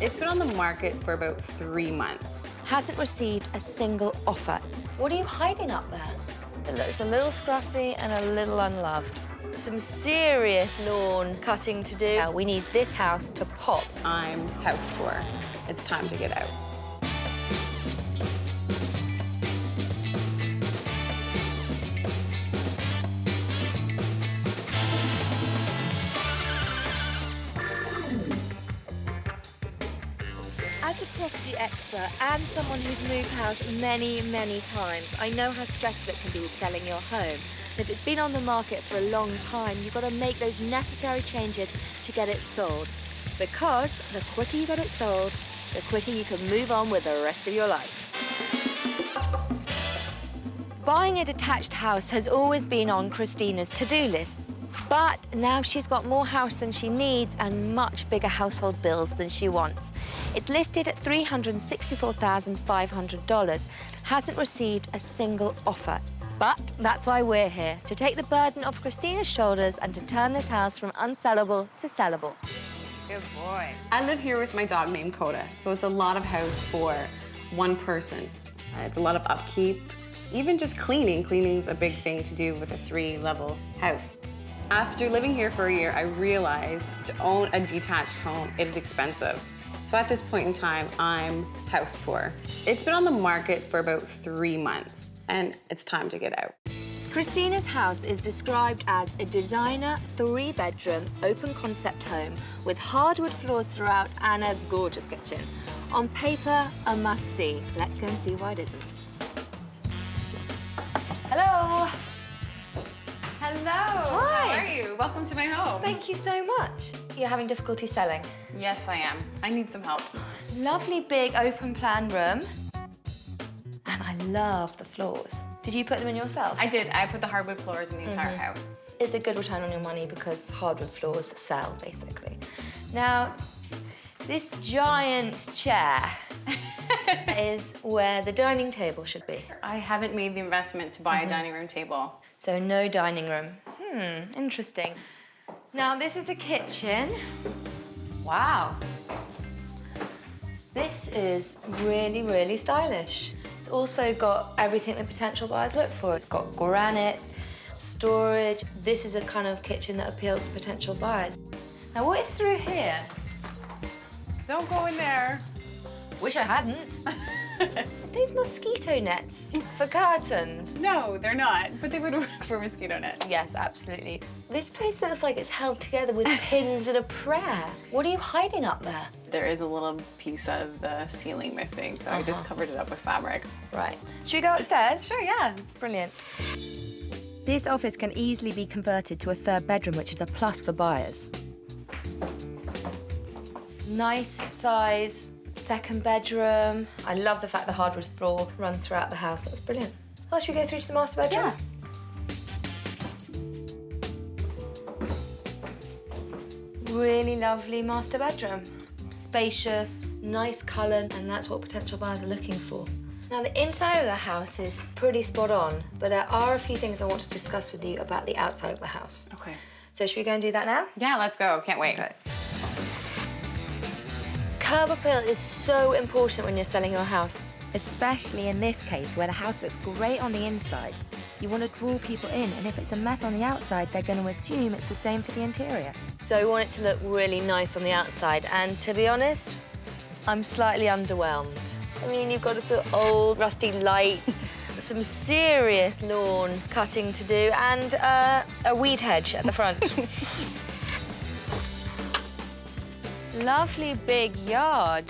It's been on the market for about 3 months. Hasn't received a single offer. What are you hiding up there? It looks a little scruffy and a little unloved. Some serious lawn cutting to do. We need this house to pop. I'm house poor. It's time to get out. As a property expert and someone who's moved house many, many times, I know how stressful it can be selling your home. If it's been on the market for a long time, you've got to make those necessary changes to get it sold. Because the quicker you get it sold, the quicker you can move on with the rest of your life. Buying a detached house has always been on Kristina's to-do list. But now she's got more house than she needs and much bigger household bills than she wants. It's listed at $364,500, hasn't received a single offer. But that's why we're here, to take the burden off Kristina's shoulders and to turn this house from unsellable to sellable. Good boy. I live here with my dog named Coda, so it's a lot of house for one person. It's a lot of upkeep, even just cleaning. Cleaning's a big thing to do with a 3-level house. After living here for a year, I realized to own a detached home, it is expensive. So at this point in time, I'm house poor. It's been on the market for about 3 months, and it's time to get out. Kristina's house is described as a designer 3-bedroom open concept home with hardwood floors throughout and a gorgeous kitchen. On paper, a must-see. Let's go and see why it isn't. Hello. Hello. Hi. How are you? Welcome to my home. Thank you so much. You're having difficulty selling? Yes, I am. I need some help. Lovely big open plan room. And I love the floors. Did you put them in yourself? I did. I put the hardwood floors in the entire house. It's a good return on your money because hardwood floors sell, basically. Now, this giant chair is where the dining table should be. I haven't made the investment to buy a dining room table. So no dining room. Interesting. Now, this is the kitchen. Wow. This is really, really stylish. It's also got everything that potential buyers look for. It's got granite, storage. This is a kind of kitchen that appeals to potential buyers. Now, what is through here? Don't go in there. Wish I hadn't. These mosquito nets for curtains. No, they're not, but they would work for mosquito net. Yes, absolutely. This place looks like it's held together with pins and a prayer. What are you hiding up there? There is a little piece of the ceiling missing, so I just covered it up with fabric. Right. Should we go upstairs? Sure, yeah. Brilliant. This office can easily be converted to a 3rd bedroom, which is a plus for buyers. Nice size 2nd bedroom. I love the fact the hardwood floor runs throughout the house. That's brilliant. Well, should we go through to the master bedroom? Yeah. Really lovely master bedroom. Spacious, nice colour, and that's what potential buyers are looking for. Now, the inside of the house is pretty spot on, but there are a few things I want to discuss with you about the outside of the house. Okay. So should we go and do that now? Yeah, let's go. Can't wait. Okay. Curb appeal is so important when you're selling your house, especially in this case where the house looks great on the inside. You want to draw people in, and if it's a mess on the outside, they're going to assume it's the same for the interior. So we want it to look really nice on the outside, and to be honest, I'm slightly underwhelmed. I mean, you've got a sort of old, rusty light, some serious lawn cutting to do, and a weed hedge at the front. Lovely big yard.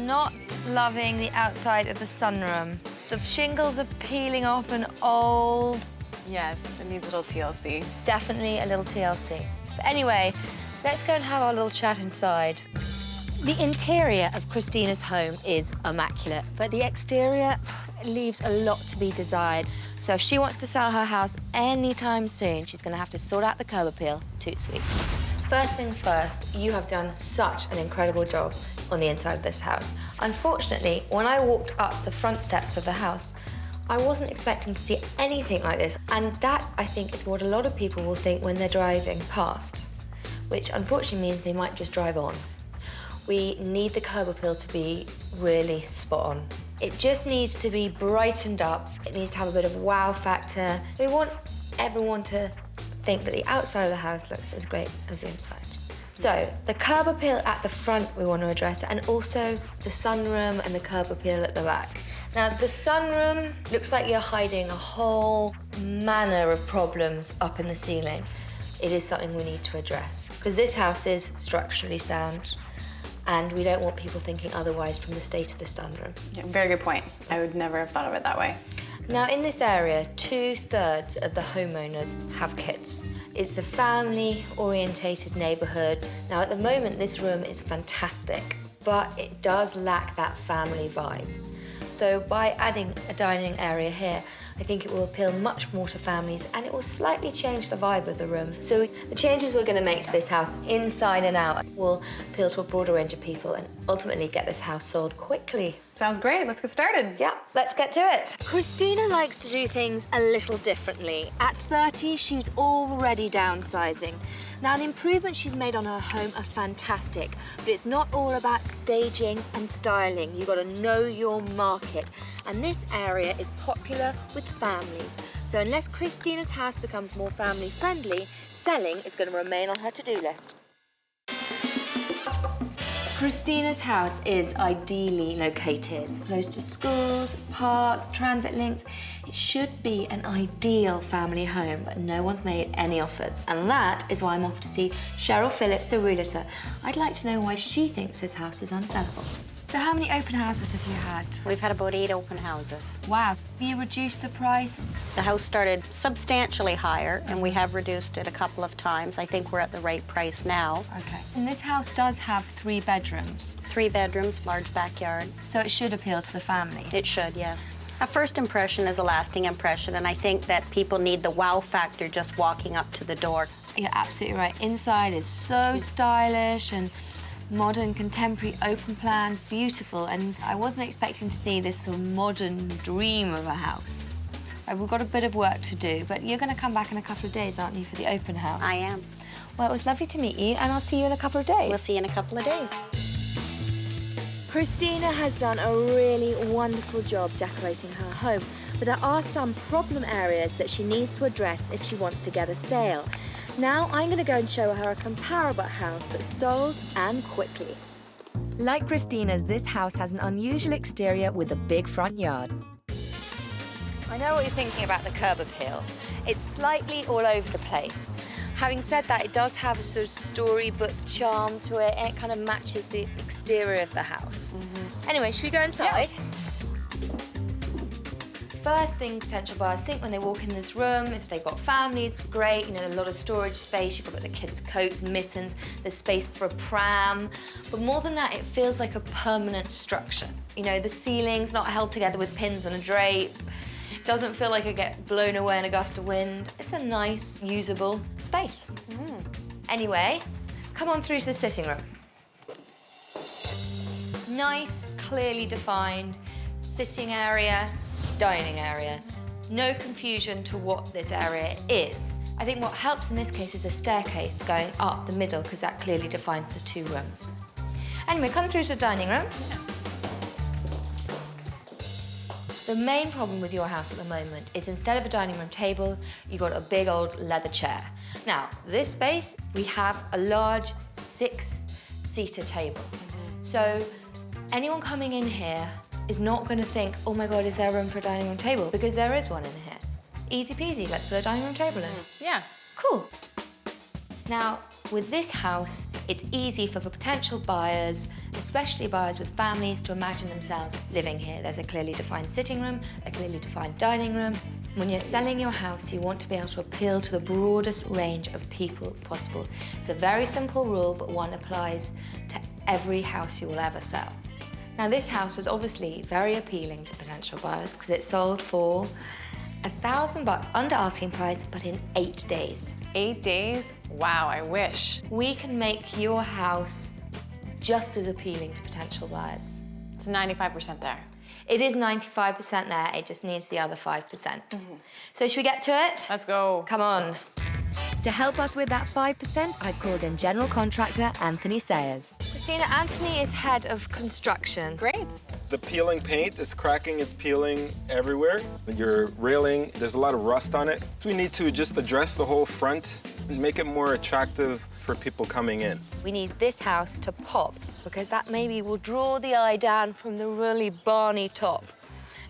Not loving the outside of the sunroom. The shingles are peeling off and old. Yes, it needs a little TLC. Definitely a little TLC. But anyway, let's go and have our little chat inside. The interior of Kristina's home is immaculate, but the exterior leaves a lot to be desired. So if she wants to sell her house anytime soon, she's going to have to sort out the curb appeal. Too sweet. First things first, you have done such an incredible job on the inside of this house. Unfortunately, when I walked up the front steps of the house, I wasn't expecting to see anything like this. And that, I think, is what a lot of people will think when they're driving past, which unfortunately means they might just drive on. we need the curb appeal to be really spot on. It just needs to be brightened up. It needs to have a bit of wow factor. We want everyone to think that the outside of the house looks as great as the inside. So the curb appeal at the front we want to address, and also the sunroom and the curb appeal at the back. Now, the sunroom looks like you're hiding a whole manner of problems up in the ceiling. It is something we need to address, because this house is structurally sound, and we don't want people thinking otherwise from the state of the sunroom. Yeah, very good point. I would never have thought of it that way. Now, in this area, 2/3 of the homeowners have kids. It's a family-orientated neighbourhood. Now, at the moment, this room is fantastic, but it does lack that family vibe. So by adding a dining area here, I think it will appeal much more to families, and it will slightly change the vibe of the room. So the changes we're going to make to this house, inside and out, will appeal to a broader range of people and ultimately get this house sold quickly. Sounds great. Let's get started. Yeah, let's get to it. Kristina likes to do things a little differently. At 30, she's already downsizing. Now, the improvements she's made on her home are fantastic, but it's not all about staging and styling. You've got to know your market. And this area is popular with families. So unless Kristina's house becomes more family-friendly, selling is going to remain on her to-do list. Kristina's house is ideally located, close to schools, parks, transit links. It should be an ideal family home, but no one's made any offers. And that is why I'm off to see Cheryl Phillips, the realtor. I'd like to know why she thinks this house is unsellable. So how many open houses have you had? We've had about 8 open houses. Wow. Have you reduced the price? The house started substantially higher, and we have reduced it a couple of times. I think we're at the right price now. Okay. And this house does have 3 bedrooms. 3 bedrooms, large backyard. So it should appeal to the families. It should, yes. A first impression is a lasting impression, and I think that people need the wow factor just walking up to the door. You're absolutely right. Inside is so stylish and modern, contemporary, open plan, beautiful, and I wasn't expecting to see this sort of modern dream of a house. We've got a bit of work to do, but you're going to come back in a couple of days, aren't you, for the open house? I am. Well, it was lovely to meet you, and I'll see you in a couple of days. We'll see you in a couple of days. Kristina has done a really wonderful job decorating her home, but there are some problem areas that she needs to address if she wants to get a sale. Now I'm going to go and show her a comparable house that's sold and quickly. Like Kristina's, this house has an unusual exterior with a big front yard. I know what you're thinking about the curb appeal. It's slightly all over the place. Having said that, it does have a sort of storybook charm to it, and it kind of matches the exterior of the house. Anyway, should we go inside? Yeah. First thing potential buyers think when they walk in this room, if they've got families, great, you know, a lot of storage space, you've got the kids' coats, mittens, there's space for a pram. But more than that, it feels like a permanent structure. You know, the ceiling's not held together with pins on a drape. Doesn't feel like it get blown away in a gust of wind. It's a nice, usable space. Anyway, come on through to the sitting room. Nice, clearly defined sitting area, dining area. No confusion to what this area is. I think what helps in this case is a staircase going up the middle, because that clearly defines the 2 rooms. Anyway, come through to the dining room. The main problem with your house at the moment is instead of a dining room table, you've got a big old leather chair. Now, this space, we have a large 6-seater table. So anyone coming in here is not going to think, oh my God, is there room for a dining room table? Because there is one in here. Easy peasy, let's put a dining room table in. Yeah. Cool. Now, with this house, it's easy for potential buyers, especially buyers with families, to imagine themselves living here. There's a clearly defined sitting room, a clearly defined dining room. When you're selling your house, you want to be able to appeal to the broadest range of people possible. It's a very simple rule, but one applies to every house you will ever sell. Now, this house was obviously very appealing to potential buyers because it sold for $1,000 under asking price, but in 8 days. 8 days? Wow, I wish. We can make your house just as appealing to potential buyers. It's 95% there. It is 95% there, it just needs the other 5%. So should we get to it? Let's go. Come on. To help us with that 5%, I've called in general contractor Anthony Sayers. Kristina, Anthony is head of construction. Great. The peeling paint, it's cracking, it's peeling everywhere. Your railing, there's a lot of rust on it. So we need to just address the whole front and make it more attractive for people coming in. We need this house to pop because that maybe will draw the eye down from the really barny top.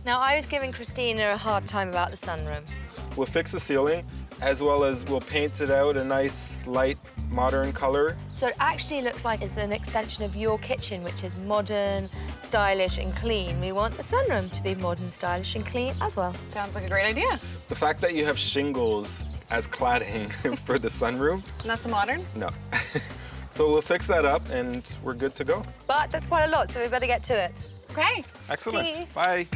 Now, I was giving Kristina a hard time about the sunroom. We'll fix the ceiling, as well as we'll paint it out a nice, light, modern color. So it actually looks like it's an extension of your kitchen, which is modern, stylish, and clean. We want the sunroom to be modern, stylish, and clean as well. Sounds like a great idea. The fact that you have shingles as cladding for the sunroom, Not so modern? no. So we'll fix that up, and we're good to go. But that's quite a lot, so we better get to it. Okay. Excellent. See you. Bye.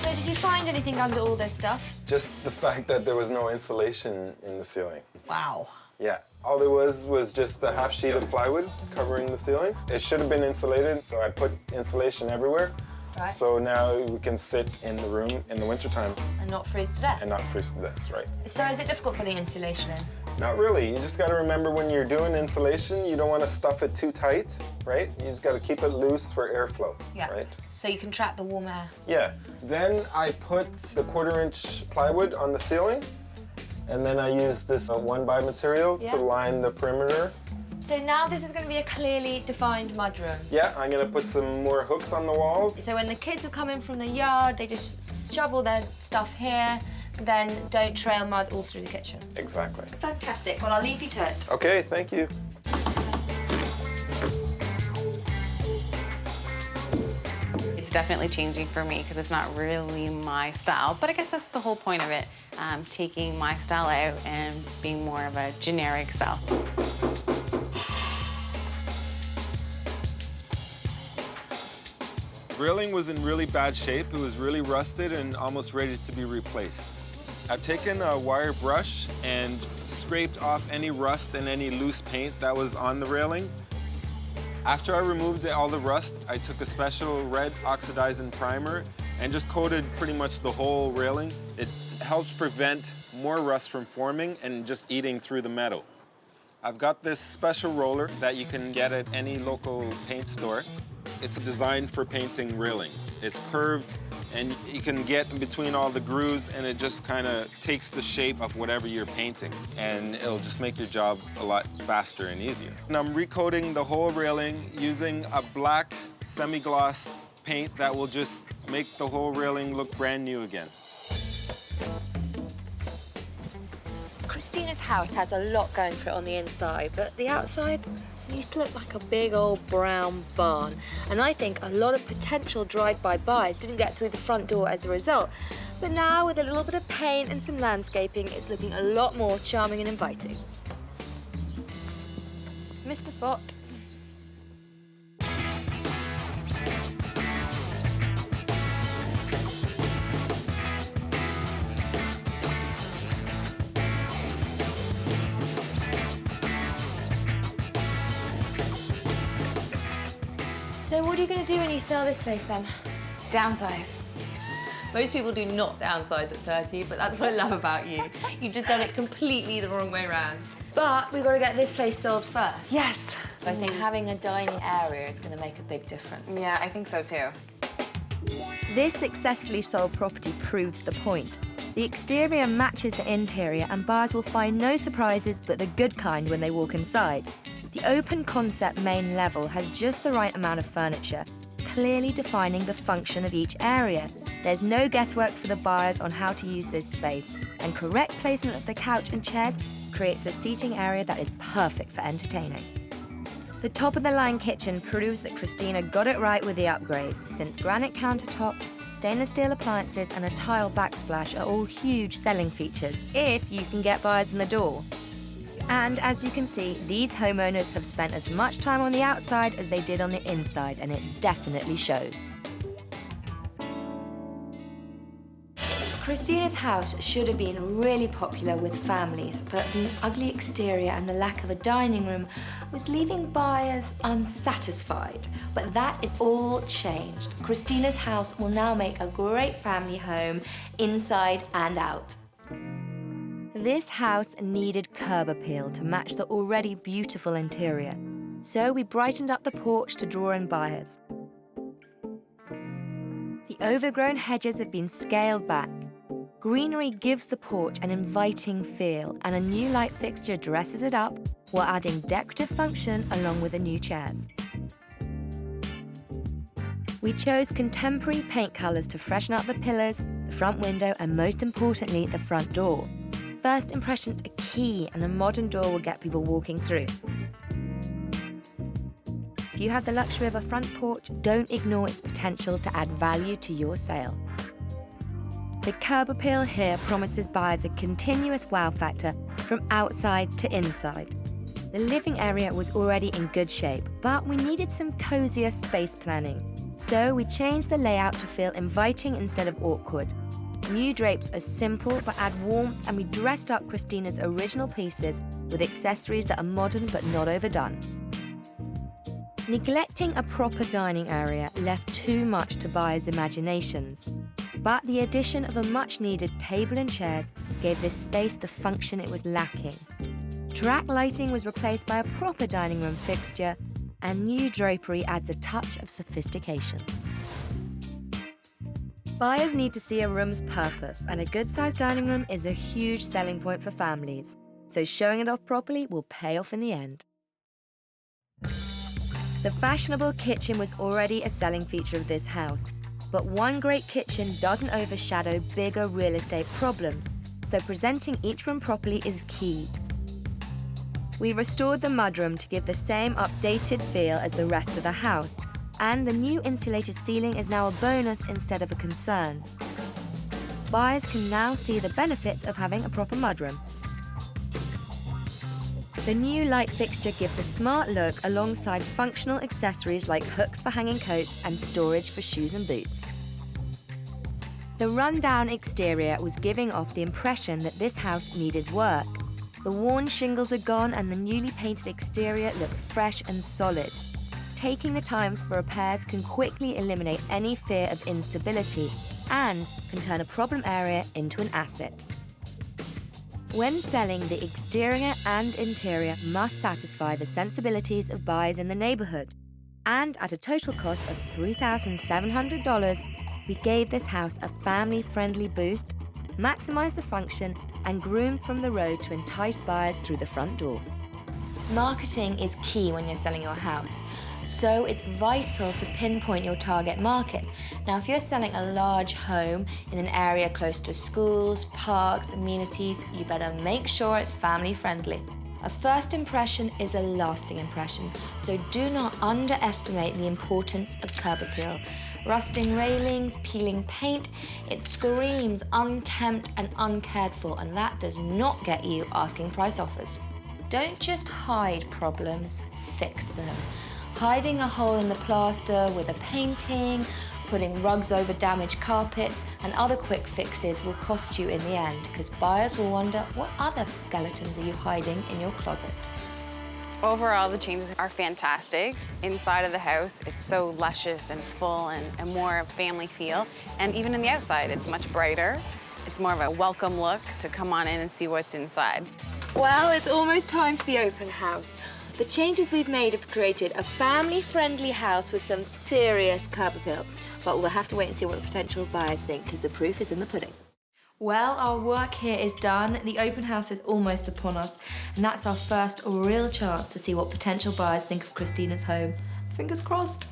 So did you find anything under all this stuff? Just the fact that there was no insulation in the ceiling. Wow. Yeah, all there was just a half sheet of plywood covering the ceiling. It should have been insulated, so I put insulation everywhere. Right. So now we can sit in the room in the wintertime And not freeze to death. and not freeze to death, right? So is it difficult putting insulation in? Not really. You just got to remember when you're doing insulation, you don't want to stuff it too tight, right? You just got to keep it loose for airflow, Yeah. right? So you can trap the warm air. Yeah. Then I put the 1/4-inch plywood on the ceiling, and then I used this 1x material Yeah. to line the perimeter. So now this is going to be a clearly defined mudroom. Yeah, I'm gonna put some more hooks on the walls. So when the kids will come in from the yard, they just shovel their stuff here, then don't trail mud all through the kitchen. Exactly. Fantastic. Well, I'll leave you to it. Okay, thank you. It's definitely changing for me because it's not really my style, but I guess that's the whole point of it, taking my style out and being more of a generic style. Railing was in really bad shape. It was really rusted and almost ready to be replaced. I've taken a wire brush and scraped off any rust and any loose paint that was on the railing. After I removed all the rust, I took a special red oxidizing primer and just coated pretty much the whole railing. It helps prevent more rust from forming and just eating through the metal. I've got this special roller that you can get at any local paint store. It's designed for painting railings. It's curved, and you can get in between all the grooves, and it just kind of takes the shape of whatever you're painting, and it'll just make your job a lot faster and easier. And I'm recoating the whole railing using a black semi-gloss paint that will just make the whole railing look brand new again. Kristina's house has a lot going for it on the inside, but the outside used to look like a big old brown barn. And I think a lot of potential drive-by buyers didn't get through the front door as a result. But now, with a little bit of paint and some landscaping, it's looking a lot more charming and inviting. Mr. Spot. So what are you going to do when you sell this place, then? Downsize. Most people do not downsize at 30, but that's what I love about you. You've just done it completely the wrong way around. But we've got to get this place sold first. Yes. I think having a dining area is going to make a big difference. Yeah, I think so too. This successfully sold property proves the point. The exterior matches the interior, and buyers will find no surprises but the good kind when they walk inside. The open concept main level has just the right amount of furniture, clearly defining the function of each area. There's no guesswork for the buyers on how to use this space, and correct placement of the couch and chairs creates a seating area that is perfect for entertaining. The top-of-the-line kitchen proves that Kristina got it right with the upgrades, since granite countertop, stainless steel appliances and a tile backsplash are all huge selling features, if you can get buyers in the door. And as you can see, these homeowners have spent as much time on the outside as they did on the inside, and it definitely shows. Kristina's house should have been really popular with families, but the ugly exterior and the lack of a dining room was leaving buyers unsatisfied. But that is all changed. Kristina's house will now make a great family home, inside and out. This house needed curb appeal to match the already beautiful interior, so we brightened up the porch to draw in buyers. The overgrown hedges have been scaled back. Greenery gives the porch an inviting feel, and a new light fixture dresses it up while adding decorative function along with the new chairs. We chose contemporary paint colours to freshen up the pillars, the front window, and most importantly, the front door. First impressions are key, and a modern door will get people walking through. If you have the luxury of a front porch, don't ignore its potential to add value to your sale. The curb appeal here promises buyers a continuous wow factor from outside to inside. The living area was already in good shape, but we needed some cozier space planning. So we changed the layout to feel inviting instead of awkward. New drapes are simple but add warmth, and we dressed up Kristina's original pieces with accessories that are modern but not overdone. Neglecting a proper dining area left too much to buyers' imaginations. But the addition of a much-needed table and chairs gave this space the function it was lacking. Track lighting was replaced by a proper dining room fixture, and new drapery adds a touch of sophistication. Buyers need to see a room's purpose, and a good-sized dining room is a huge selling point for families. So showing it off properly will pay off in the end. The fashionable kitchen was already a selling feature of this house, but one great kitchen doesn't overshadow bigger real estate problems, so presenting each room properly is key. We restored the mudroom to give the same updated feel as the rest of the house, and the new insulated ceiling is now a bonus instead of a concern. Buyers can now see the benefits of having a proper mudroom. The new light fixture gives a smart look alongside functional accessories like hooks for hanging coats and storage for shoes and boots. The run-down exterior was giving off the impression that this house needed work. The worn shingles are gone, and the newly painted exterior looks fresh and solid. Taking the times for repairs can quickly eliminate any fear of instability and can turn a problem area into an asset. When selling, the exterior and interior must satisfy the sensibilities of buyers in the neighborhood. And at a total cost of $3,700, we gave this house a family-friendly boost, maximized the function, and groomed from the road to entice buyers through the front door. Marketing is key when you're selling your house, so it's vital to pinpoint your target market. Now, if you're selling a large home in an area close to schools, parks, amenities, you better make sure it's family friendly. A first impression is a lasting impression, so do not underestimate the importance of curb appeal. Rusting railings, peeling paint, it screams unkempt and uncared for, and that does not get you asking price offers. Don't just hide problems, fix them. Hiding a hole in the plaster with a painting, putting rugs over damaged carpets, and other quick fixes will cost you in the end, because buyers will wonder, what other skeletons are you hiding in your closet? Overall, the changes are fantastic. Inside of the house, it's so luscious and full and more family feel. And even in the outside, it's much brighter. It's more of a welcome look to come on in and see what's inside. Well, it's almost time for the open house. The changes we've made have created a family-friendly house with some serious curb appeal. But we'll have to wait and see what the potential buyers think, because the proof is in the pudding. Well, our work here is done. The open house is almost upon us, and that's our first real chance to see what potential buyers think of Kristina's home. Fingers crossed.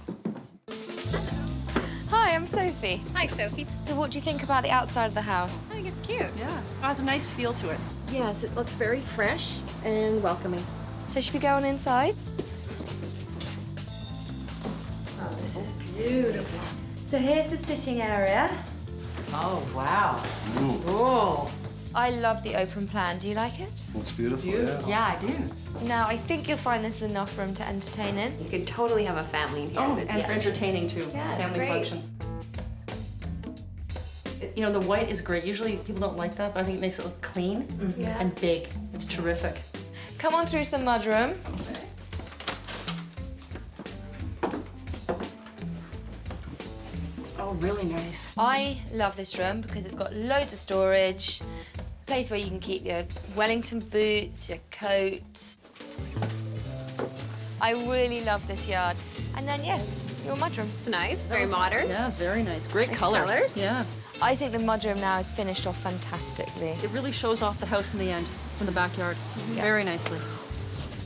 Hi, I'm Sophie. Hi, Sophie. So what do you think about the outside of the house? I think it's cute. Yeah, it has a nice feel to it. Yes, it looks very fresh and welcoming. So should we go on inside? Oh, this is beautiful. So here's the sitting area. Oh, wow. Ooh. I love the open plan. Do you like it? Looks beautiful, Yeah, I do. Now, I think you'll find this is enough room to entertain in. You could totally have a family in here. Oh, and for entertaining too. Yeah, it's family great. functions. You know, the white is great. Usually people don't like that, but I think it makes it look clean and big. It's terrific. Come on through to the mudroom. Oh, really nice. I love this room because it's got loads of storage, place where you can keep your Wellington boots, your coats. I really love this yard. And then, yes, your mudroom. It's nice, very modern. Yeah, very nice. Great Nice colors. colors. Yeah. I think the mudroom now is finished off fantastically. It really shows off the house in the end, from the backyard, very nicely.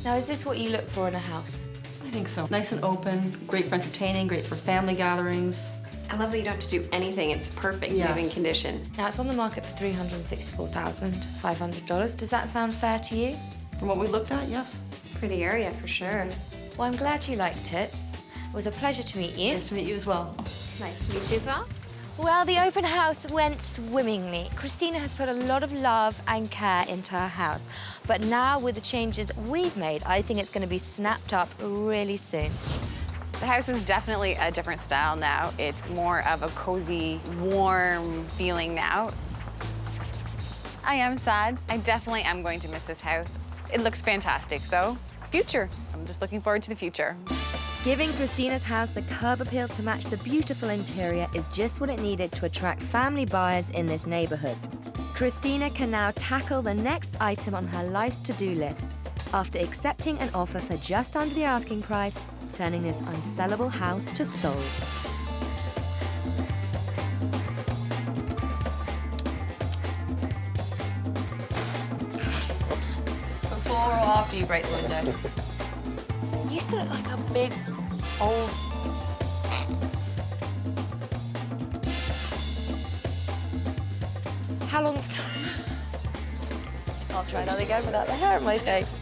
Now, is this what you look for in a house? I think so. Nice and open, great for entertaining, great for family gatherings. I love that you don't have to do anything. It's perfect Yes. living condition. Now, it's on the market for $364,500. Does that sound fair to you? From what we looked at, yes. Pretty area for sure. Well, I'm glad you liked it. It was a pleasure to meet you. Nice to meet you as well. Nice to meet you as well. Well, the open house went swimmingly. Kristina has put a lot of love and care into her house. But now, with the changes we've made, I think it's going to be snapped up really soon. The house is definitely a different style now. It's more of a cozy, warm feeling now. I am sad. I definitely am going to miss this house. It looks fantastic, so future. I'm just looking forward to the future. Giving Kristina's house the curb appeal to match the beautiful interior is just what it needed to attract family buyers in this neighborhood. Kristina can now tackle the next item on her life's to-do list after accepting an offer for just under the asking price, turning this unsellable house to sold. Before or after you break the window? You used to look like a big, old... How long... I'll try that again without the hair on my face.